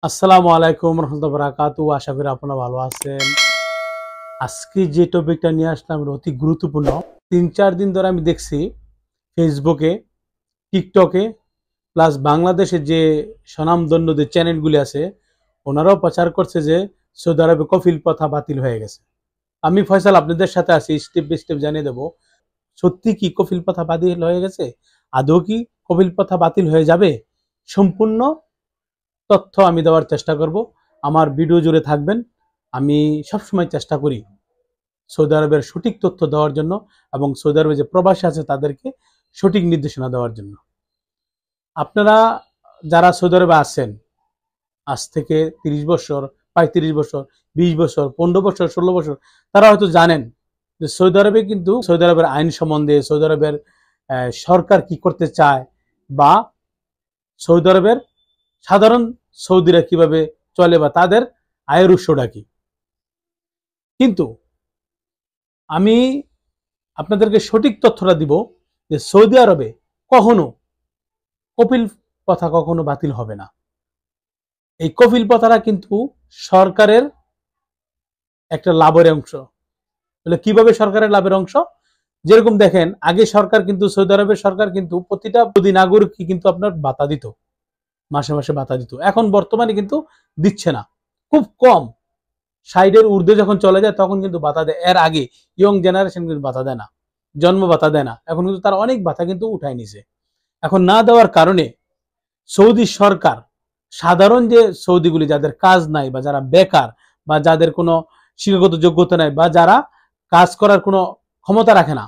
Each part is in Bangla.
আসসালামু আলাইকুম রহমতুল্লাহি ওয়া বারাকাতুহু। আশা করি আপনারা ভালো আছেন। আজকে যে টপিকটা নিয়ে আসলাম এটা অতি গুরুত্বপূর্ণ। ৩-৪ দিন ধরে আমি দেখছি ফেসবুকে, টিকটকে প্লাস বাংলাদেশে যে স্বনামধন্য যে চ্যানেলগুলি আছে ওনারাও প্রচার করছে যে সৌদি আরবে কফিল প্রথা বাতিল হয়ে গেছে। আমি ফয়সাল আপনাদের সাথে আছি, স্টেপ বাই স্টেপ জানিয়ে দেব সত্যি কি কফিল প্রথা বাতিল হয়ে গেছে, আদৌ কি কফিল প্রথা বাতিল হয়ে যাবে, সম্পূর্ণ তথ্য আমি দেওয়ার চেষ্টা করব। আমার ভিডিও জুড়ে থাকবেন। আমি সবসময় চেষ্টা করি সৌদি আরবের সঠিক তথ্য দেওয়ার জন্য এবং সৌদি আরবে যে প্রবাসী আছে তাদেরকে সঠিক নির্দেশনা দেওয়ার জন্য। আপনারা যারা সৌদি আরবে আছেন আজ থেকে 30 বছর, 35 বছর, 20 বছর, 15 বছর, 16 বছর, তারা হয়তো জানেন যে সৌদি আরবে কিন্তু সৌদি আরবের আইন সম্বন্ধে, সৌদি আরবের সরকার কি করতে চায় বা সৌদি আরবের সাধারণ সৌদিরা কিভাবে চলে বা তাদের আয়ের উৎসটা কি। কিন্তু আমি আপনাদেরকে সঠিক তথ্যটা দিব যে সৌদি আরবে কখনো কপিল প্রথা কখনো বাতিল হবে না। এই কপিল প্রথাটা কিন্তু সরকারের একটা লাভের অংশ। তাহলে কিভাবে সরকারের লাভের অংশ? যেরকম দেখেন আগে সরকার কিন্তু সৌদি আরবের সরকার কিন্তু প্রতিটা নাগরিককে কিন্তু আপনার ভাতা দিত, মাসে মাসে ভাতা দিত। এখন বর্তমানে কিন্তু দিচ্ছে না, খুব কম। 60-এর ঊর্ধ্বে যখন চলে যায় তখন কিন্তু ভাতা দেয়। এর আগে ইয়ং জেনারেশন কিন্তু ভাতা দেয় না, জন্ম ভাতা দেয় না। এখন কিন্তু তার অনেক ভাতা কিন্তু উঠায় নিছে। এখন না দেওয়ার কারণে সৌদি সরকার সাধারণ যে সৌদিগুলি যাদের কাজ নাই বা যারা বেকার বা যাদের কোনো শিক্ষাগত যোগ্যতা নাই বা যারা কাজ করার কোনো ক্ষমতা রাখে না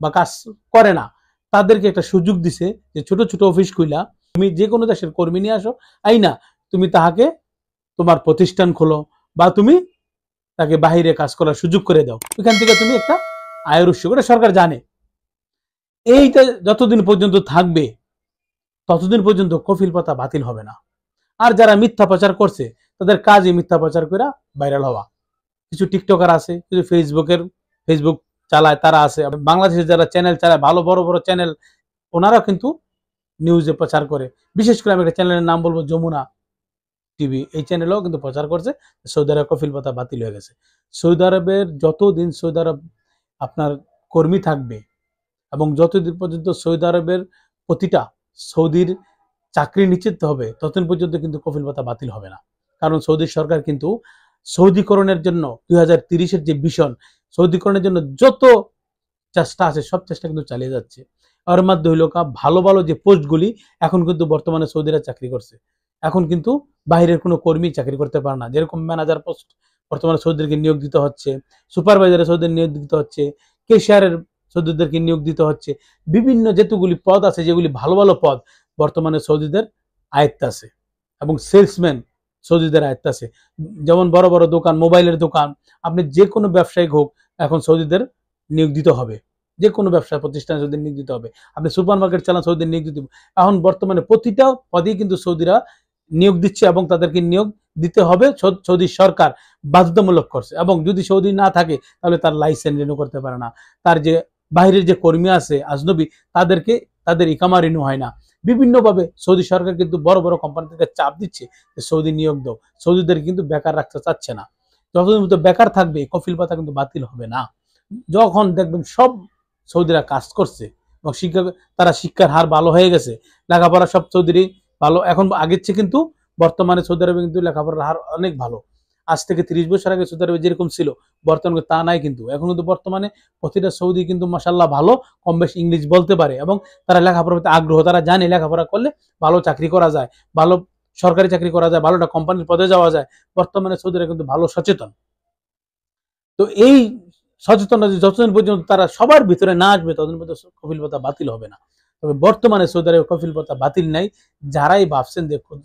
বা কাজ করে না, তাদেরকে একটা সুযোগ দিছে যে ছোট ছোট অফিস খুইলা তুমি যে কোনো দেশের কর্মী নিয়ে আসো, আইনা তুমি তাহাকে তোমার প্রতিষ্ঠান খোলো বা তুমি তাকে বাহিরে কাজ করার সুযোগ করে দাও। ওইখান থেকে তুমি একটা আয়ের উৎস করে, সরকার জানে এইটা যতদিন পর্যন্ত থাকবে ততদিন পর্যন্ত কফিল প্রথা বাতিল হবে না। আর যারা মিথ্যা প্রচার করছে তাদের কাজই মিথ্যা প্রচার করে ভাইরাল হওয়া। কিছু টিকটকার আছে, কিছু ফেসবুক চালায় তারা আছে, বাংলাদেশের যারা চ্যানেল চালায় ভালো বড় বড় চ্যানেল, ওনারাও কিন্তু নিউজে প্রচার করে। বিশেষ করে আমি একটা চ্যানেলের নাম বলবো, যমুনা টিভি, এই চ্যানেলেও কিন্তু প্রচার করছে সৌদি আরবে কফিল প্রথা বাতিল হয়ে গেছে। সৌদি আরবের যতদিন সৌদি আরব আপনার কর্মী থাকবে এবং যতদিন পর্যন্ত সৌদি আরবের প্রতিটা সৌদির চাকরি নিশ্চিত হবে ততদিন পর্যন্ত কিন্তু কফিল প্রথা বাতিল হবে না। কারণ সৌদি সরকার কিন্তু সৌদিকরণের জন্য 2030-এর যে ভিশন, সৌদিকরণের জন্য যত চেষ্টা আছে সব চেষ্টা কিন্তু চালিয়ে যাচ্ছে। এর মধ্যে হইল ভালো ভালো যে পোস্টগুলি এখন কিন্তু বর্তমানে সৌদিরা চাকরি করছে। এখন কিন্তু বাইরের কোনো কর্মী চাকরি করতে পারে না। যেরকম ম্যানেজার পোস্ট বর্তমানে সৌদিদেরকে নিয়োগ দিতে হচ্ছে, সুপারভাইজারের সৌদিদের নিয়োগ দিতে হচ্ছে, কেশিয়ারের সৌদিদেরকে নিয়োগ দিতে হচ্ছে। বিভিন্ন যেতগুলি পদ আছে, যেগুলি ভালো ভালো পদ বর্তমানে সৌদিদের আয়ত্তে আছে এবং সেলসম্যান সৌদিদের আয়ত্তে আছে। যেমন বড় বড় দোকান, মোবাইলের দোকান, আপনি যে কোনো ব্যবসায়িক হোক এখন সৌদিদের নিয়োগ দিতে হবে। যে কোনো ব্যবসা প্রতিষ্ঠানে সৌদিদের নিয়োগ দিতে হবে। আপনি সুপার মার্কেট চালান, সৌদিদের নিয়োগ দিতে হবে। এখন বর্তমানে প্রতিটা পদেই কিন্তু সৌদিরা নিয়োগ দিচ্ছে এবং তাদেরকে নিয়োগ দিতে হবে। সৌদি সরকার বাধ্যতামূলক করছে এবং যদি সৌদি না থাকে তাহলে তার লাইসেন্স রিনিউ করতে পারে না। তার যে বাইরের যে কর্মী আছে আজনবী, তাদের ইকামা রিনিউ হয় না। বিভিন্নভাবে সৌদি সরকার কিন্তু বড় বড় কোম্পানি থেকে চাপ দিচ্ছে যে সৌদি নিয়োগ দাও। সৌদিদের কিন্তু বেকার রাখতে চাচ্ছে না। যতদিন বেকার থাকবে কফিল প্রথা কিন্তু বাতিল হবে না। যখন দেখবেন সব সৌদিরা কাজ করছে এবং তারা শিক্ষার হার ভালো হয়ে গেছে, লেখাপড়া সব সৌদিরই ভালো। এখন আগের চেয়ে কিন্তু বর্তমানে সৌদি আরবে কিন্তু লেখাপড়ার হার অনেক ভালো। আজ থেকে 30 বছর আগে সৌদি আরবে যেরকম ছিল বর্তমানে তা নাই কিন্তু। এখন কিন্তু বর্তমানে প্রতিটা সৌদি কিন্তু মাশাআল্লাহ ভালো, কম বেশি ইংলিশ বলতে পারে এবং তারা লেখাপড়ার প্রতি আগ্রহ। তারা জানে লেখাপড়া করলে ভালো চাকরি করা যায়, ভালো সরকারি চাকরি করা যায়, ভালো একটা কোম্পানির পদে যাওয়া যায়। বর্তমানে সৌদিরা কিন্তু ভালো সচেতন। তো এই সচেতনতা যতদিন পর্যন্ত তারা সবার ভিতরে না আসবে ততদিন পর্যন্ত কফিল প্রথা বাতিল হবে না। তবে বর্তমানে সৌদি আরবে কফিল প্রথা বাতিল নাই। যারাই ভাবছেন, দেখুন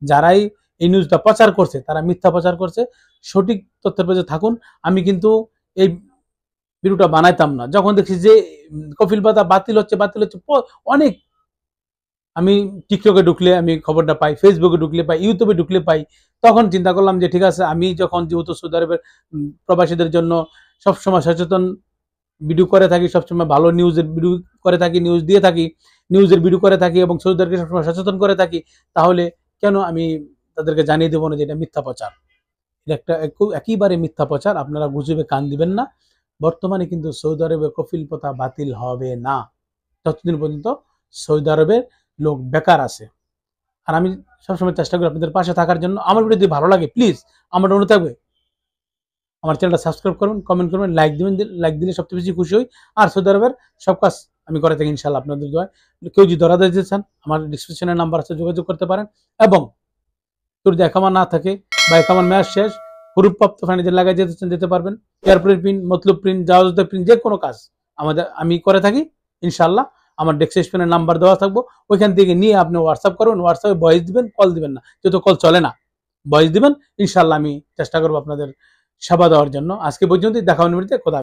যারাই এই নিউজটা প্রচার করছে তারা মিথ্যা প্রচার করছে। সঠিক তথ্যের পেজে থাকুন। আমি কিন্তু এই ভিডিওটা বানাইতাম না যখন দেখছি যে কফিল প্রথা বাতিল হচ্ছে অনেক। আমি টিকটকে ঢুকলে আমি খবরটা পাই, ফেসবুকে ঢুকলে পাই, ইউটিউবে ঢুকলে পাই। তখন চিন্তা করলাম যে ঠিক আছে, আমি যখন যেহেতু সৌদি আরবের প্রবাসীদের জন্য সবসময় সচেতন ভিডিও করে থাকি, সবসময় ভালো নিউজের ভিডিও করে থাকি, নিউজ দিয়ে থাকি, নিউজের ভিডিও করে থাকি এবং সৌদি আরবকে সবসময় সচেতন করে থাকি, তাহলে কেন আমি তাদেরকে জানিয়ে দেবো না যে এটা মিথ্যা প্রচার। এটা একটা একেবারে মিথ্যা প্রচার। আপনারা গুজবে কান দিবেন না। বর্তমানে কিন্তু সৌদি আরবে কফিল প্রথা বাতিল হবে না যতদিন পর্যন্ত সৌদি আরবের লোক বেকার আছে। আর আমি সবসময় চেষ্টা করি আপনাদের পাশে থাকার জন্য। আমার ভিডিও যদি ভালো লাগে প্লিজ আমার অনুরোধ থাকবে আমার চ্যানেলটা সাবস্ক্রাইব করবেন, কমেন্ট করবেন, লাইক দিবেন। লাইক দিলে সবচেয়ে বেশি খুশি হই। আর সৌদি আরবের সব কাজ আমি করে থাকি ইনশাল্লাহ আপনাদের দোয়ায়। কেউ যদি ধরা দিতে চান আমার ডিসক্রিপশনের নাম্বার আছে, যোগাযোগ করতে পারেন। এবং যদি একামা না থাকে বা একামার মেয়াদ শেষ, হুরুপ্রাপ্ত ফাইনাদের লাগাই যেতে চান যেতে পারবেন। এয়ারপোর্টের প্রিন্ট, মতলব প্রিন্ট, জাহাজের প্রিন্ট, যে কোনো কাজ আমি করে থাকি ইনশাল্লাহ। আমার ডেসক্রিপশনের নাম্বার দেওয়া থাকবো, ওইখান থেকে নিয়ে আপনি হোয়াটসঅ্যাপ করবেন। হোয়াটসঅ্যাপে ভয়েস দিবেন, কল দিবেন না, যেহেতু কল চলে না। ভয়েস দিবেন, ইনশাল্লাহ আমি চেষ্টা করবো আপনাদের সেবা দেওয়ার জন্য। আজকে পর্যন্তই, দেখা হবে। খোদা।